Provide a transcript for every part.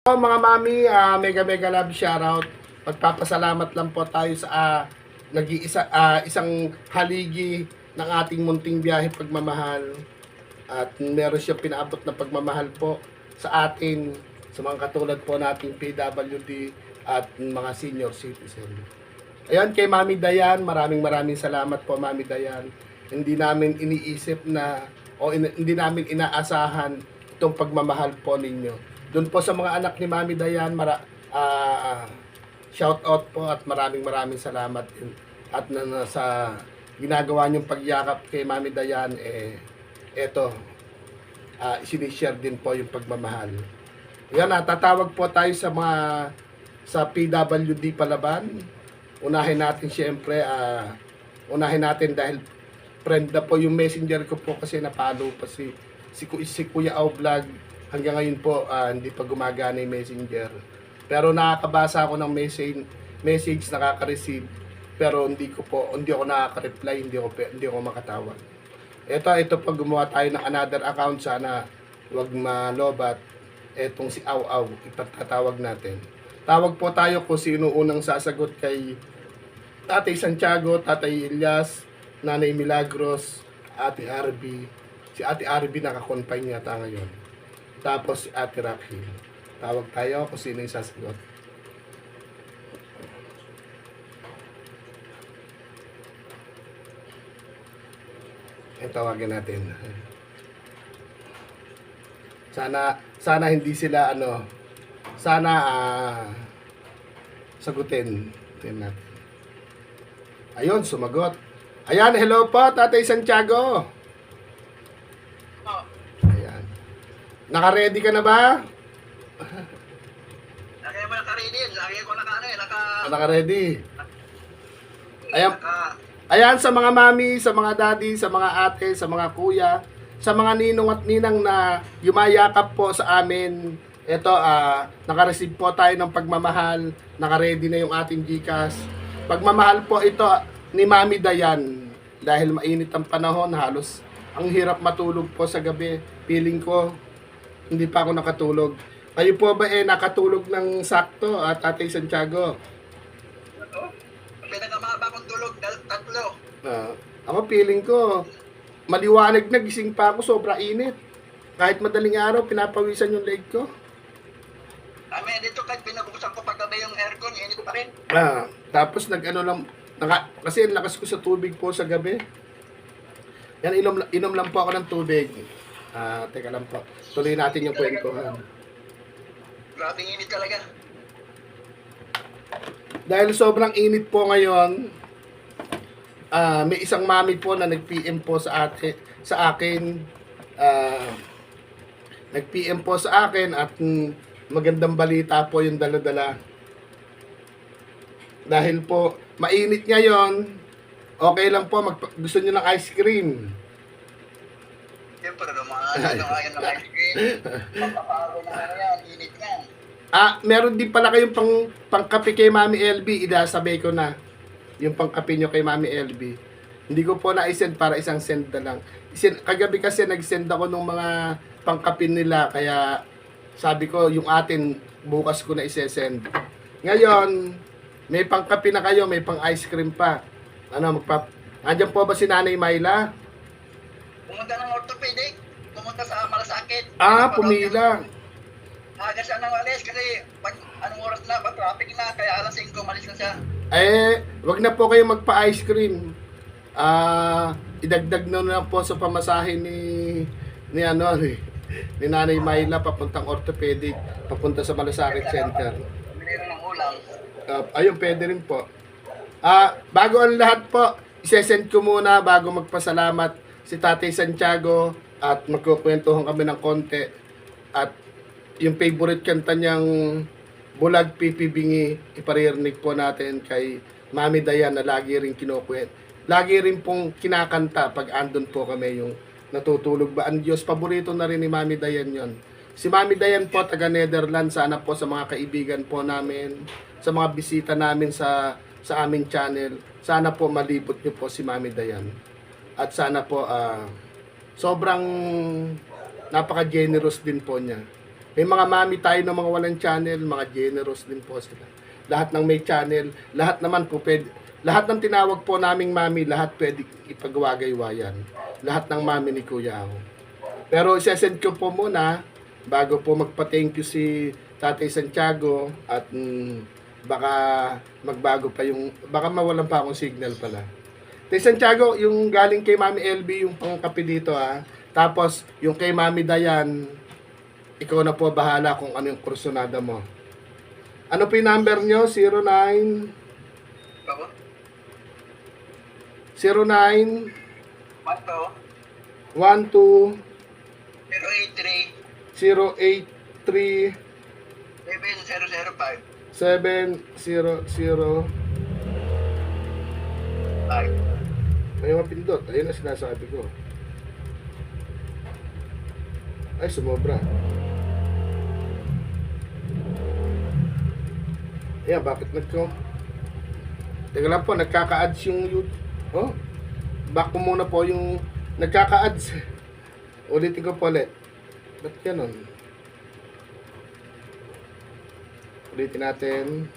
Mga mami, mega mega love shoutout. Magpapasalamat lang po tayo sa isang haligi ng ating munting biyahe pagmamahal. At meron siyang pinaabot na pagmamahal po sa atin, sa mga katulad po nating PWD at mga senior citizen. Ayan, kay Mami Dayan, maraming salamat po Mami Dayan. Hindi namin iniisip na hindi namin inaasahan itong pagmamahal po ninyo. Doon po sa mga anak ni Mami Dayan, shout out po at maraming salamat din. At sa ginagawa niyong pagyakap kay Mami Dayan, sinishare din po yung pagmamahal. Yan, tatawag po tayo sa PWD Palaban. Unahin natin siyempre, unahin natin dahil friend na po yung messenger ko po kasi napalo pa si Kuya Au Vlog. Hanggang ngayon po, hindi pa gumagana yung messenger. Pero nakakabasa ako ng message nakaka-receive. Pero hindi ako nakaka-reply, hindi ako makatawag. Ito pag gumawa tayo ng another account, sana wag malobat. Etong si Au Au, ipatatawag natin. Tawag po tayo kung sino unang sasagot kay Tatay Santiago, Tatay Elias, Nanay Milagros, Ate RB. Si Ate RB naka-confine yata ngayon. Tapos si Ate Raquel. Tawag tayo kung sino yung sasagot. Tawagin natin. Sana hindi sila sagutin. Tingnan natin. Ayun, sumagot. Ayan, hello po, Tatay Santiago. Ayan. Naka-ready ka na ba? Naka-ready. Ayan, sa mga mami, sa mga daddy, sa mga ate, sa mga kuya, sa mga ninong at ninang na yumayakap po sa amin. Ito, naka-receive po tayo ng pagmamahal. Naka-ready na yung ating GCash. Pagmamahal po ito ni Mami Dayan. Dahil mainit ang panahon, halos ang hirap matulog po sa gabi. Feeling ko, hindi pa ako nakatulog. Kayo po ba nakatulog ng sakto at Tatay Santiago? Pinakamahaba kong tulog, tatlo. Ako feeling ko, maliwanag na, gising pa ako, sobra init. Kahit madaling araw, pinapawisan yung leg ko. Dito kahit pinabuksan ko paggabi yung aircon, init ko pa rin. Tapos kasi ang lakas ko sa tubig po sa gabi. Yan, inom lang po ako ng tubig. Teka lang po. Tuloy natin yung kwentuhan. Grabing init talaga. Dahil sobrang init po ngayon, may isang mami po na nag-PM po sa akin. Nag-PM po sa akin at magandang balita po yung dala-dala. Dahil po, mainit ngayon, okay lang po, gusto nyo ng ice cream. Siyempre naman, ayaw ng ice cream. Papapago na yan, init nga. Meron din pala kayong pangkape kay Mami LB, idasabay ko na. Yung pangkape nyo kay Mami LB. Hindi ko po na-send para isang send na lang. Kagabi kasi nag-send ako ng mga pangkape nila, kaya sabi ko yung atin bukas ko na i-send. Ngayon, may pangkape na kayo, may pang ice cream pa. Andiyan po ba si Nanay Myla? Pumunta ng orthopedic, pumunta sa malasakit. Pumila. Aga siya nang alis kasi pag anong oras na, pag traffic na, kaya alas 5 malis na siya. Wag na po kayo magpa-ice cream. Idagdag na lang po sa pamasahe ni Nanay Myla papuntang orthopedic, papunta sa Malasakit Center. Meron ng ulam. Ayun, pwede rin po. Bago ang lahat po, isesend ko muna bago magpasalamat si Tatay Santiago at magkukwentuhan kami ng konti. At yung favorite kanta niyang Bulag Pipibingi, iparirinig po natin kay Mami Dayan na lagi rin kinukwento. Lagi rin pong kinakanta pag andun po kami yung natutulog ba ang Diyos. Paborito na rin ni Mami Dayan yon. Si Mami Dayan po, taga Netherlands. Sana po sa mga kaibigan po namin, sa mga bisita namin sa aming channel, sana po malibot nyo po si Mami Dayan. At sana po sobrang napaka-generous din po niya. May mga mami tayo ng mga walang channel, mga generous din po sila. Lahat ng may channel, lahat naman po pwede, lahat ng tinawag po naming mami, lahat pwede ipagwagaywayan. Lahat ng mami ni Kuya Ao. Pero isesend ko po muna, bago po magpa-thank you si Tatay Santiago, at baka magbago pa yung, baka mawalan pa akong signal pala. Tatay Santiago, yung galing kay Mami LB, yung pangkapi dito Tapos, yung kay Mami Dayan, ikaw na po bahala kung ano yung kursunada mo. Ano po yung number nyo? 09 Ako? 09 Mato? 12 083 083 7005 700. 5. May mapindot. Ayun na sinasabi ko. Ay, sumobra. Ayan, bakit Teka lang po, nagkaka-ads yung YouTube. Oh, back ko muna po yung nagkaka-ads. Ulitin ko po ulit. Ba't ganun? Ulitin natin.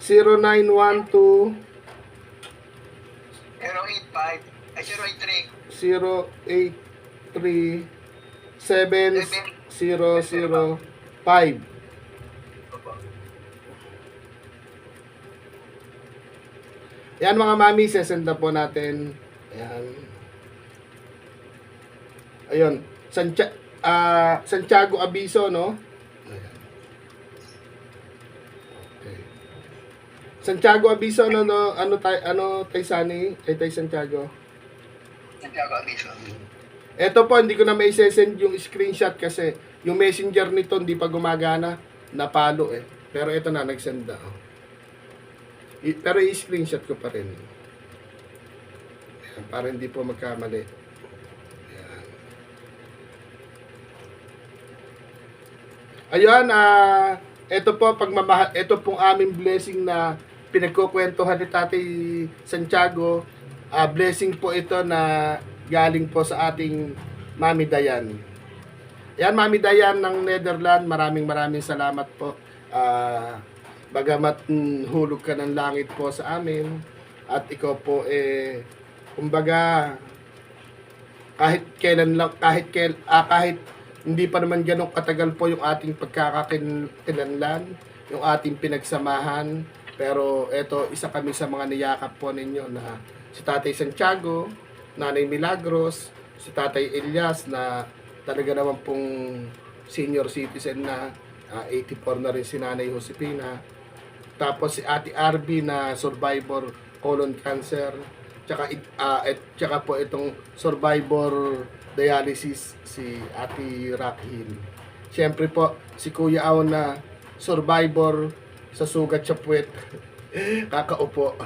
0912 085 ay 083 7005. Yan mga mami, sesend na po natin. Ayan. Ayun. Santiago Abiso, no? Ayan. Okay. Santiago Abiso, ano tay Sani? Tay Santiago? Santiago Abiso. Eto po, hindi ko na may send yung screenshot kasi yung messenger nito hindi pa gumagana. Napalo Pero ito na, nag-send na. Pero i-screenshot ko pa rin. Ayan, para hindi po magkamali. Ayan, ito po pagmamahal, ito pong aming blessing na pinagkukwentuhan ni Tatay Santiago. Blessing po ito na galing po sa ating Mami Dayan. Yan, Mami Dayan ng Netherlands, maraming salamat po. Bagamat hulog ka ng langit po sa amin, at ikaw po kumbaga kahit hindi pa naman ganong katagal po yung ating pagkakakilanlan, yung ating pinagsamahan, pero eto, isa kami sa mga niyakap po ninyo na si Tatay Santiago, Nanay Milagros, si Tatay Elias na talaga naman pong senior citizen na, 84 na rin si Nanay Josepina. Tapos si Ate RB na survivor colon cancer. Tsaka po itong survivor dialysis si Ate Raquel. Siyempre po si Kuya Ao na survivor sa sugat sa puwet. Kakaupo.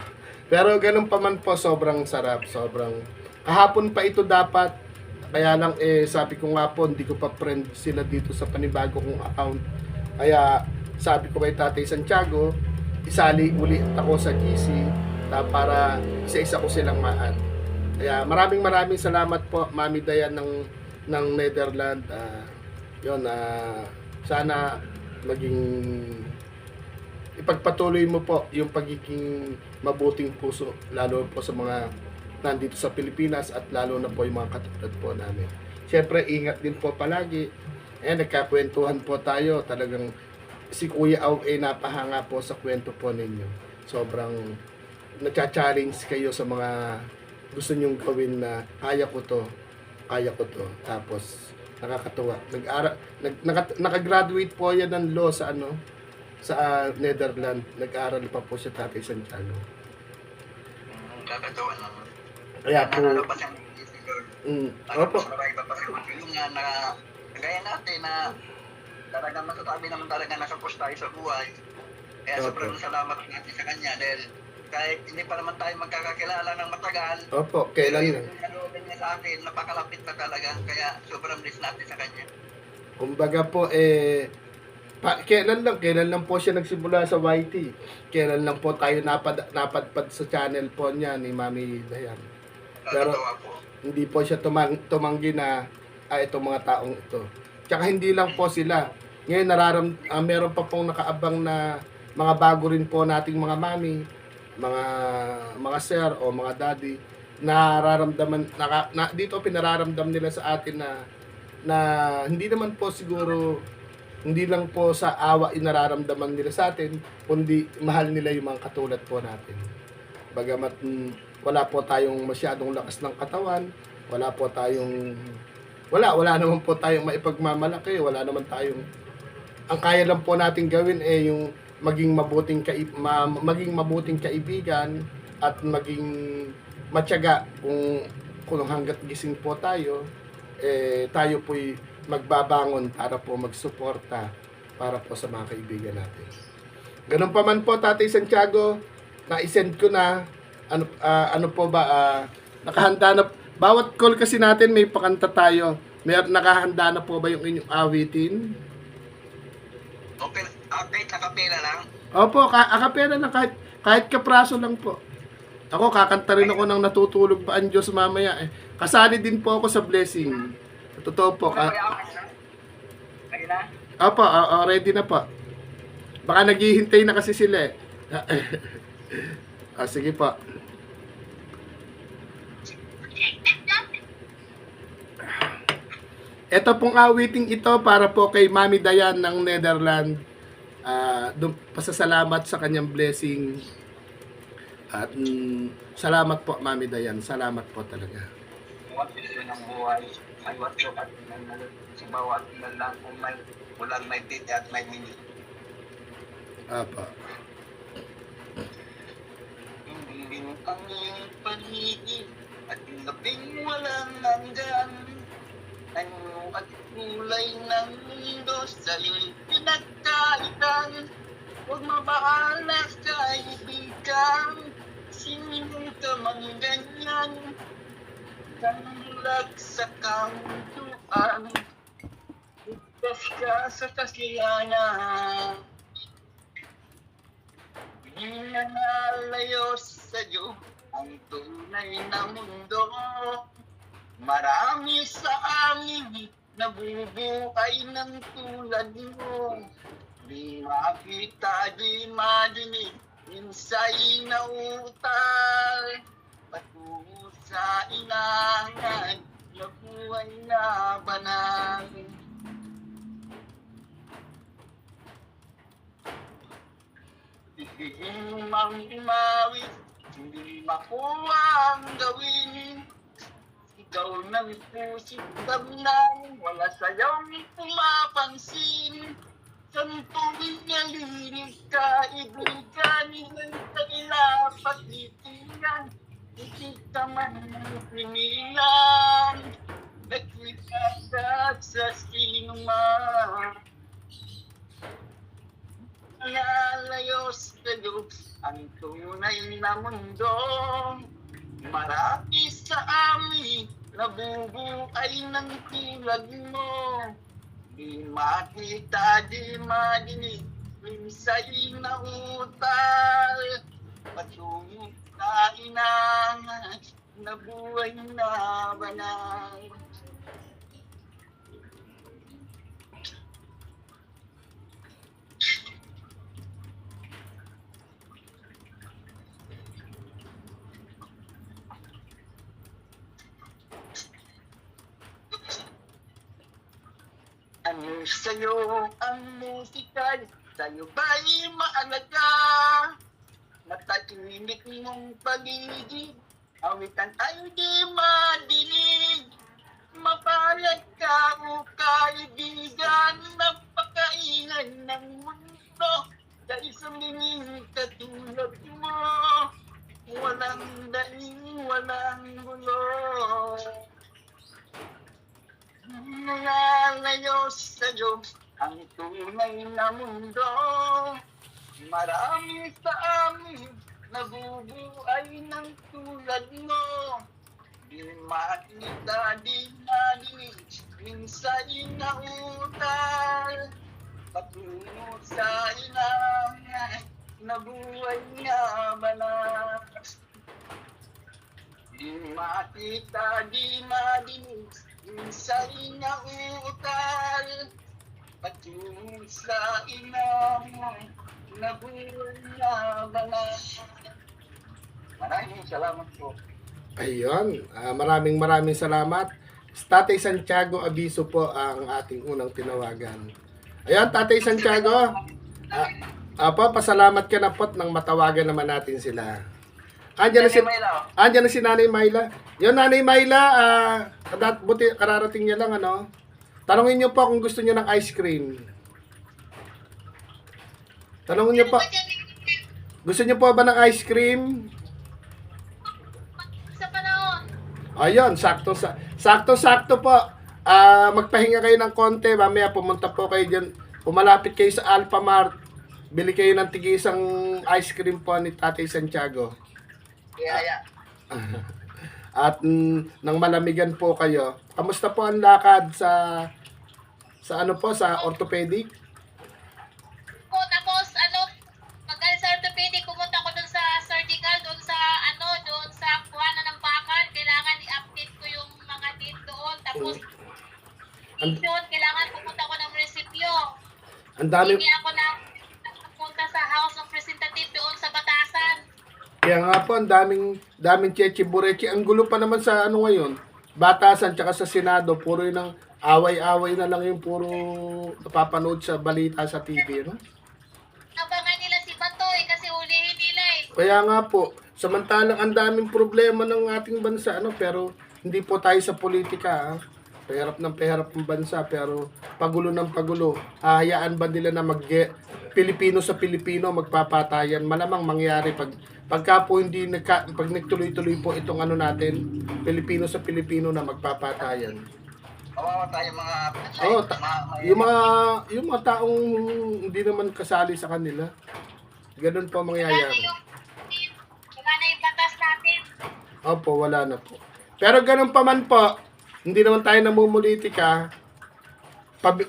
Pero ganun pa man po, sobrang sarap. Kahapon pa ito dapat. Kaya lang sabi ko nga po, hindi ko pa friend sila dito sa panibago kong account. Kaya sabi ko kay Tatay Santiago, isali ulit ako sa GC para isa-isa ko silang maan. Kaya maraming salamat po, Mami Dayan ng Netherlands. Sana maging ipagpatuloy mo po yung pagiging mabuting puso, lalo po sa mga nandito sa Pilipinas at lalo na po yung mga katulad po namin. Siyempre, ingat din po palagi. Nagkakwentuhan po tayo. Talagang si Kuya Ao napahanga po sa kwento po ninyo. Sobrang nagcha-challenge kayo sa mga gusto nyong gawin na kaya ko to. Tapos nakakatuwa. Nakagraduate po yan ng law sa Netherlands. Nag-aaral pa po siya, Tatay Santiago. Kakatuwa naman. Kaya po, Nanalo pa siyang opo. Iba pa siya magtulungan na gaya natin na talagang masasabi naman talaga nakapos tayo sa buhay. Kaya Opo. sobrang salamat natin sa kanya dahil kahit hindi pa naman tayo magkakakilala ng matagal. Opo, kailan pero yun? yung nalooban niya sa akin, napakalapit na talaga. Kaya sobrang bless natin sa kanya. Kumbaga po, kailan lang po siya nagsimula sa YT. Kailan lang po tayo napadpad sa channel po niya ni Mami Dayan. Pero, Nakakatawa po. Hindi po siya tumanggi na itong mga taong ito. Tsaka hindi lang po sila. Ngayon meron pa pong nakaabang na mga bago rin po nating mga mami, mga sir o mga daddy, dito pinararamdam nila sa atin na hindi naman po siguro, hindi lang po sa awa inararamdaman nila sa atin, kundi mahal nila yung mga katulad po natin. Bagamat wala po tayong masyadong lakas ng katawan, wala naman po tayong maipagmamalaki, wala naman tayong, ang kaya lang po natin gawin yung maging mabuting kaibigan at maging matyaga kung hangga't gising po tayo, tayo po'y magbabangon para po magsuporta para po sa mga kaibigan natin. Ganun pa man po, Tatay Santiago, na-send ko na, ano po ba, nakahanda na, bawat call kasi natin may pakanta tayo. Nakahanda na po ba yung inyong awitin? Okay, kahit nakapela lang. Opo, akapela lang, kahit kapraso lang po. Ako, kakanta rin ako ng Natutulog Ba ang Diyos mamaya Kasali din po ako sa blessing. Totoo po. Kaya na? Opo, ready na po. Baka naghihintay na kasi sila sige po. Ito pong awiting ito para po kay Mami Dayan ng Netherlands. Pasasalamat sa kanyang blessing. At salamat po, Mami Dayan. Salamat po talaga. Bawat ito ng buhay ay wato at nanalo sa bawat lang kung walang may tit at may mini. Apa. Hindi ang iyong paligid at labing walang hanggan. Ano at kulay ng mundo sa'yo'y pinagkaitan. Huwag mabahala sa kaibigan, sinong ka mang ganyan. Kamulag sa kamunduan, ligtas ka sa kasiyanan. Hindi na nalayo sa'yo ang tunay na mundo. Marami sa amin nabubuhay ng tulad mo. Di makita, di madinig, minsa'y nautal. Patungo sa inangan, na buhay na banal. Hindi mang umawit, hindi makuha ang gawin. Ikaw ng pusit damnang, wala sa'yong pumapansin. Sampung nalilig ka, ibigan, ng tagilapat itigan. Hindi ka man pinilan, nagkikasat sa sinuman. Nalayo sa'yo ang tunay na mundo. Marami sa amin nabubuhay ng tulad mo. Di makita, di madinig, minsa'y nautal. Patungo sa inangan, na buhay na banal. Ano sa'yo ang musikal? Sa'yo ba'y maalaga? Matahimik mong paligid, awitan tayo di madinig. Mapayag ka o kaibigan, napakaingay ng mundo. Sa isang linging katulad mo, walang daing, walang gulo. Nangalayo sa'yo ang tunay na mundo. Marami sa amin nabubuhay ng tulad mo. Di makita, di nadinig, minsa'y nautal. Patungo sa inangan, na buhay na banal. Di Di makita, di madinig, sa inyong utal. Patungo sa inamon, nabuhay na balat. Maraming salamat po. Ayun, maraming salamat. Tatay Santiago Abiso po ang ating unang tinawagan. Ayun, Tatay Santiago. Pasalamat ka na po nang matawagan naman natin sila. Andyan na si Nanay Myla. Yun, Nanay Myla, buti kararating niya lang, ano. Tanungin niyo po kung gusto niyo ng ice cream. Tanungin niyo po. Gusto niyo po ba ng ice cream? Sa panahon. Ayun, sakto po. Magpahinga kayo ng konti, mamaya pumunta po kayo diyan. Pumalapit kayo sa Alphamart. Bili kayo ng tig-isang ice cream po ni Tatay Santiago. Yeah. At nang malamigan po kayo. Kamusta po ang lakad sa orthopedic? Tapos, pag-alis sa orthopedic, pumunta ko dun sa surgical, dun sa kuhanan ng bakal. Kailangan i-update ko yung mga date doon. Tapos, kailangan pumunta ko ng munisipyo. Ang dami. Hindi ako na pupunta sa House of Representatives doon sa Batasan. Kaya nga po, ang daming cheche-bureche. Ang gulo pa naman sa ngayon. Batasan, tsaka sa Senado, puro yun ang away-away na lang yung puro napapanood sa balita sa TV, no? Abangan nila si Batoy kasi hulihin nila eh. Kaya nga po, samantalang ang daming problema ng ating bansa, pero hindi po tayo sa politika, Pahirap ng pahirap ng bansa, pero pagulo ng pagulo. Hahayaan ba nila na Pilipino sa Pilipino magpapatayan? Malamang mangyari pagka po pag nagtuloy-tuloy po itong natin, Pilipino sa Pilipino na magpapatayan. Kawawa tayo mga... Yung mga taong hindi naman kasali sa kanila. Ganun po mangyayari. Wala na yung batas natin. Opo, wala na po. Pero ganun pa man po, hindi naman tayo namumulitika.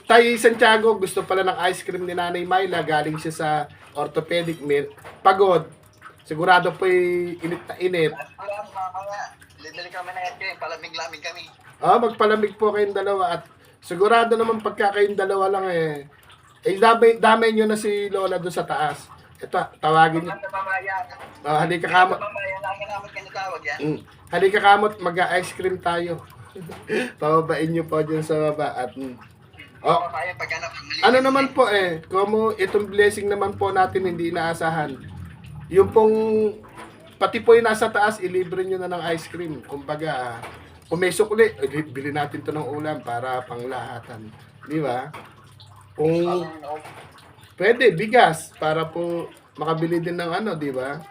Tayo Santiago, gusto pala ng ice cream ni Nanay Myla, galing siya sa orthopedic mill. Pagod. Sigurado po init na init. Lidali kami na ito, palamig-lamig kami. Magpalamig po kayong dalawa at sigurado naman pagka kayong dalawa lang damay nyo na si Lola doon sa taas. Ito, tawagin nyo. Halika kamot. Halika kamot, mag-ice cream tayo. Pababain nyo po dyan sa baba at ano naman po como itong blessing naman po natin hindi inaasahan. Yung pong pati po yung nasa taas, ilibre nyo na ng ice cream. Kumbaga, kung may sukli, bili natin to ng ulam para panglahatan. Di ba? Kung pwede, bigas para po makabili din ng di ba?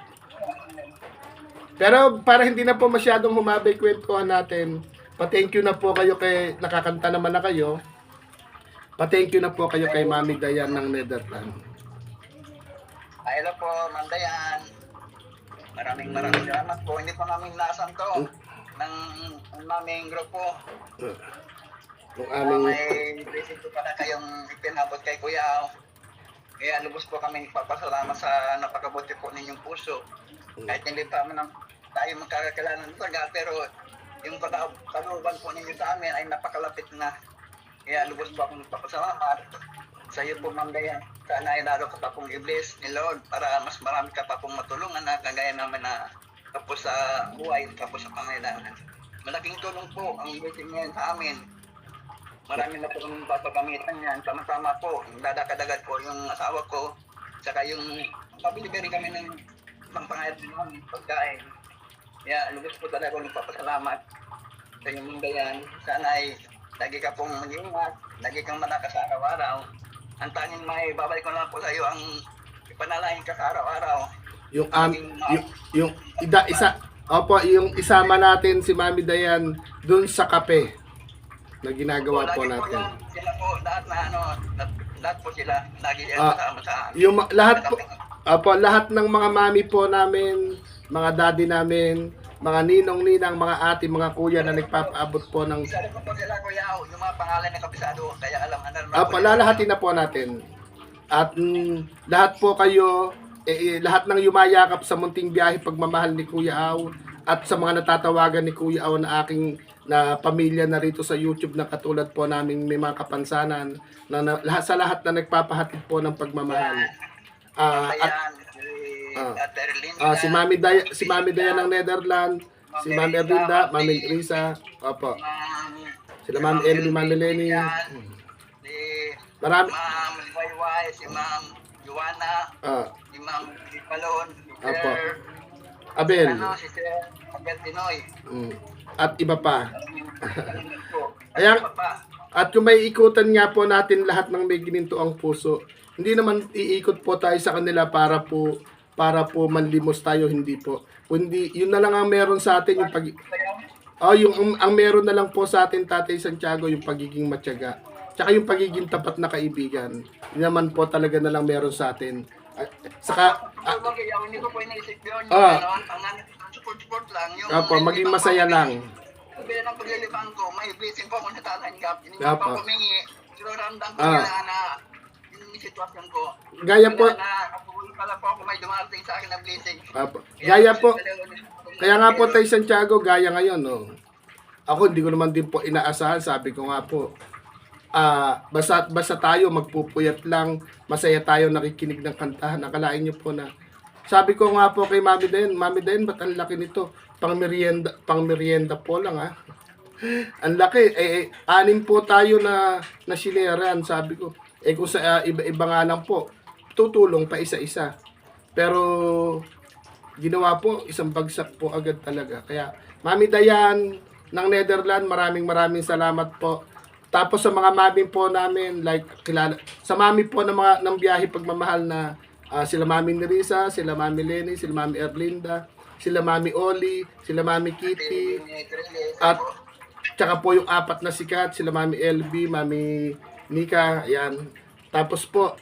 Pero para hindi na po masyadong humabay kwentuhan natin, pa-thank you na po kayo kay nakakanta naman na kayo. Pa-thank you na po kayo kay Mami Dayan ng Netherlands. Hello po, Ma'am Dayan. Maraming salamat po. Hindi pa namin naasan to ng naming grupo. Yung aming may blessing po pala kayong ipinabot kay Kuya Ao. Kaya lubos po kami papasalamat sa napakabuti po ninyong puso. Kahit hindi pa naman tayo magkakakilala ng taga, pero yung kalooban po ninyo sa amin ay napakalapit na. Kaya lubos po akong papasalamat sa iyo po, Ma'am Dayan. Sana ay lalo ka pa pong i-bless ni Lord para mas marami ka pa pong matulungan na kagaya naman na tapos sa buhay, tapos sa pangailangan. Malaking tulong po ang blessing ngayon sa amin. Marami na po kami papagamitan yan. Sama-sama po, dadakadagat po yung asawa ko. Saka yung pabili rin kami ng pangpangayat ng pagkain. Kaya lubos po talaga akong nagpapasalamat sa iyo, Ma'am Dayan. Sana ay lagi ka pong mag-ingat, lagi kang malakas sa araw-araw. Ang tanging may babalik ko lang po sa iyo ang ipanalangin ka sa araw-araw. Yung isama natin si Mami Dayan dun sa kape na ginagawa po natin. Sila po, lahat po sila lagi kasama sa amin. Yung lahat ng mga mami po namin, mga daddy namin, mga ninong-ninang, mga ate, mga kuya na nagpapaabot po ng... Isa ko po sila, Kuya, yung mga pangalan ng kabisado, kaya alam palalahatin na po natin. At lahat po kayo, lahat ng yumayakap sa munting biyahe pagmamahal ni Kuya Au, at sa mga natatawagan ni Kuya Aw na aking na pamilya na rito sa YouTube na katulad po namin may mga kapansanan lahat sa lahat na nagpapahatid po ng pagmamahal. At Ayan, si Ate Erlinda. si Mami Daya ng Netherlands, si Mami Erlinda, Mami Risa, opo. Sila Ma'am Elby, Mami Lenny. Si Marami. Ma'am Wayway, si Ma'am Joanna, si Ma'am Palon, si Apo. Sir, Abel. si Sir Abel Tinoy. At iba pa. Ayan. At kung may ikutan nga po natin lahat ng may gininto ang puso, hindi naman iikot po tayo sa kanila para po manlimos tayo, hindi po. Kundi yun na lang ang meron sa atin yung ang meron na lang po sa atin, Tatay Santiago, yung pagiging matyaga. Tsaka yung pagiging tapat na kaibigan. Yun naman po talaga na lang meron sa atin. Saka Hindi ko po iniisip yun. Ang support lang. maging masaya lang. Sabi ng paglilibang ko, may blessing po ako natatanggap. Hindi ko Apo. pa humingi. Pero ramdam ko na yung sitwasyon ko. Gaya po. Pala po ako may dumarating sa akin na blessing. Gaya po. Kaya nga po, Tay Santiago, gaya ngayon, no. Ako hindi ko naman din po inaasahan, sabi ko nga po. Basta tayo magpupuyat lang, masaya tayo nakikinig ng kantahan. Nakalain niyo po na. Sabi ko nga po kay Mami Den, ba't ang laki nito? Pang merienda po lang ha. Ang laki, anim po tayo na sineran, sabi ko. Kung sa iba-iba nga lang po, tutulong pa isa-isa. Pero ginawa po, isang bagsak po agad talaga. Kaya, Mami Dayan ng Netherlands, maraming salamat po. Tapos sa mga mami po namin, like kilala, sa mami po ng biyahe pagmamahal na sila Mami Nerissa, sila Mami Lenny, sila Mami Erlinda, sila Mami Oli, sila Mami Kitty, at tsaka po yung apat na sikat, sila Mami LB, Mami Nika, ayan. Tapos po,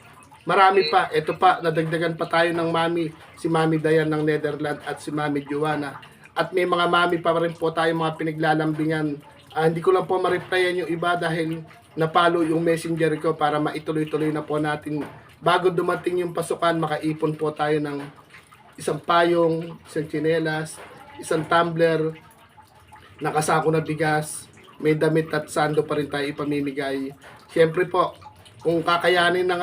marami pa, ito pa, nadagdagan pa tayo ng mami, si Mami Dayan ng Netherlands at si Mami Joanna. At may mga mami pa rin po tayo mga pinaglalambingan. Hindi ko lang po ma-replyan yung iba dahil napalo yung messenger ko para maituloy-tuloy na po natin. Bago dumating yung pasukan, makaipon po tayo ng isang payong, isang tsinelas, isang tumbler, nakasako na bigas, may damit at sando pa rin tayo ipamimigay. Siyempre po, kung kakayanin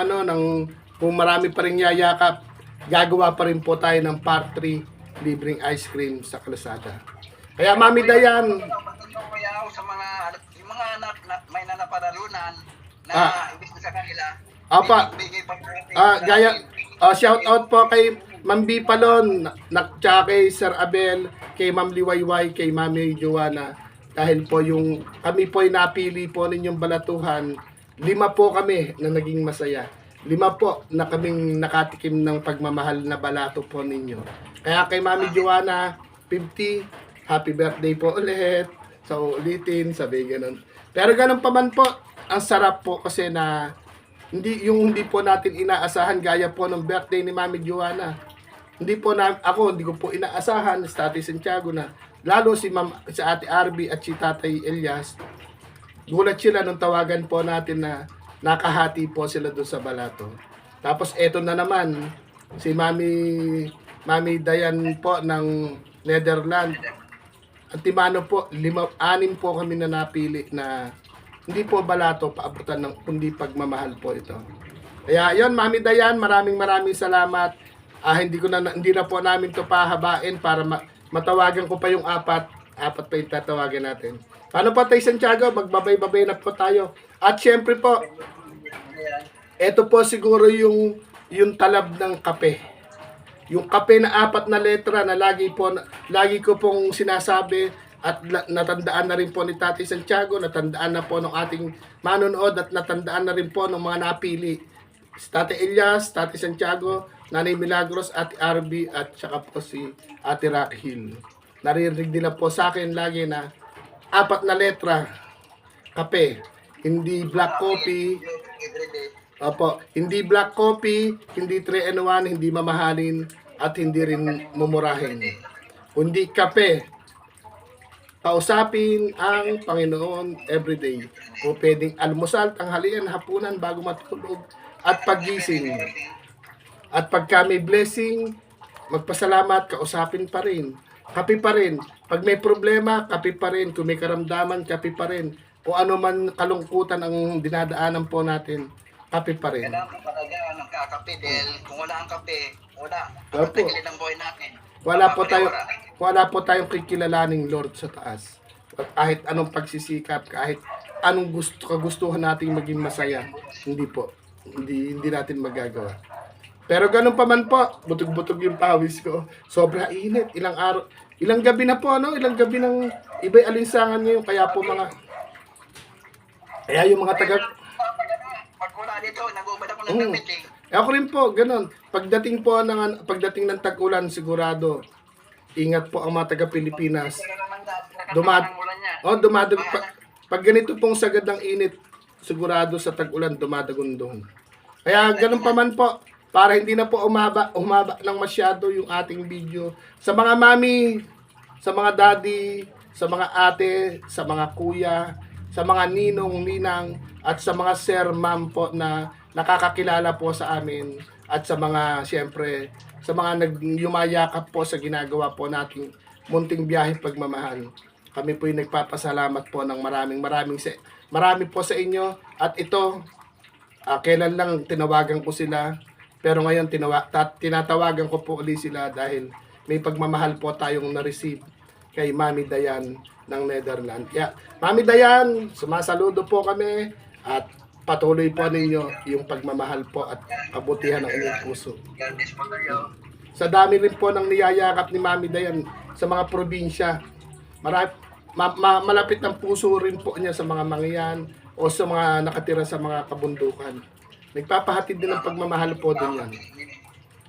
kung marami pa rin yayakap, gagawa pa rin po tayo ng part 3, libreng ice cream sa kalsada. Kaya Mami Dayan, Kaya ako sa yung mga may nanapadalunan na ibig sa kanila, bigay pa shout out po kay Ma'am B. Palon, tsaka kay Sir Abel, kay Ma'am Liwayway, kay Mami Joanna. Dahil po kami po ay napili po ninyong balatuhan. 5 po kami na naging masaya. 5 po na kaming nakatikim ng pagmamahal na balato po ninyo. Kaya kay Mami Joanna, 50, happy birthday po ulit. So ulitin, sabi ganun. Pero ganun pa man po, ang sarap po kasi na hindi po natin inaasahan gaya po ng birthday ni Mami Joanna. Hindi ko po inaasahan sa Tatay Santiago na lalo si Ate Arby at si Tatay Elias. Gulat sila nung tawagan po natin na nakahati po sila doon sa balato. Tapos eto na naman si Mami Dayan po ng Netherlands. At Timano po, 6 po kami na napili na hindi po balato paabutan ng kundi pagmamahal po ito. Kaya yon, Mami Dayan, maraming salamat. Hindi na po namin to pahabain para matawagan ko pa yung apat pa yung tatawagan natin. Paano po Tay Santiago? Magbabay-babay na po tayo. At syempre po, ito po siguro yung talab ng kape. Yung kape na 4 na letra na lagi ko pong sinasabi at natandaan na rin po ni Tatay Santiago, natandaan na po ng ating manonood at natandaan na rin po ng mga napili. Si Tatay Elias, Tatay Santiago, Nanay Milagros, Ate Arby at saka po si Ate Raquel. Naririnig din na po sa akin lagi na 4 na letra kape, hindi black coffee. Opo, hindi black coffee, hindi 3-in-1, hindi mamahalin, at hindi rin mumurahin. Kundi kape. Kausapin ang Panginoon everyday. O pwedeng almusal, tanghalian, hapunan, bago matulog, at paggising. At pagka may blessing, magpasalamat, kausapin pa rin. kape pa rin. Pag may problema, kape pa rin. Kung may karamdaman, kape pa rin. Kung ano man kalungkutan ang dinadaanan po natin, kape pa rin. Kailangan po talaga nagkakape dahil kung wala ang kape, wala. Opo. Pagpigilin ang buhay natin. Wala po tayong kikilalaning Lord sa taas. Kahit anong pagsisikap, kahit anong kagustuhan nating maging masaya, hindi po. Hindi natin magagawa. Pero ganun pa man po, butog-butog yung pawis ko. Sobra init. Ilang gabi na po, ano? Ilang gabi ng iba'y alinsangan ngayon. Kaya yung mga taga... Pag wala dito, nag-ubad ako ng damit eh. Ako rin po, ganun. Pagdating ng tag-ulan, sigurado, ingat po ang mga taga-Pilipinas. Pag ganito pong sagad ng init, sigurado sa tag-ulan, dumadagundong. Kaya ganun pa man po, para hindi na po umaba ng masyado yung ating video. Sa mga mami, sa mga daddy, sa mga ate, sa mga kuya, sa mga ninong, ninang, at sa mga sir, ma'am po na nakakakilala po sa amin, at sa mga, siyempre, sa mga yumayakap po sa ginagawa po nating munting biyahe pagmamahal. Kami po yung nagpapasalamat po ng marami po sa inyo. At ito, kailan lang tinawagan ko sila, pero ngayon tinatawagan ko po ulit sila dahil may pagmamahal po tayong na-receive kay Mami Dayan ng Netherlands. Kaya, Mami Dayan, sumasaludo po kami at patuloy po ninyo yung pagmamahal po at kabutihan ng inyong puso. God bless po kayo. Sa dami rin po ng niyayakap ni Mami Dayan sa mga probinsya, malapit ang puso rin po niya sa mga mangyan o sa mga nakatira sa mga kabundukan. Nagpapahatid din ng pagmamahal po din yan.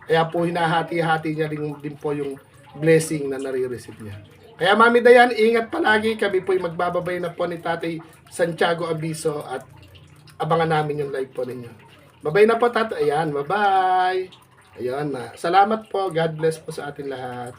Kaya po hinahati-hati niya din po yung blessing na nare-receive niya. Kaya Mami Dayan, ingat palagi. Kami po yung magbababay na po ni Tatay Santiago Abiso at abangan namin yung live po ninyo. Babay na po Tatay. Ayan, bye-bye. Ayan na. Salamat po. God bless po sa atin lahat.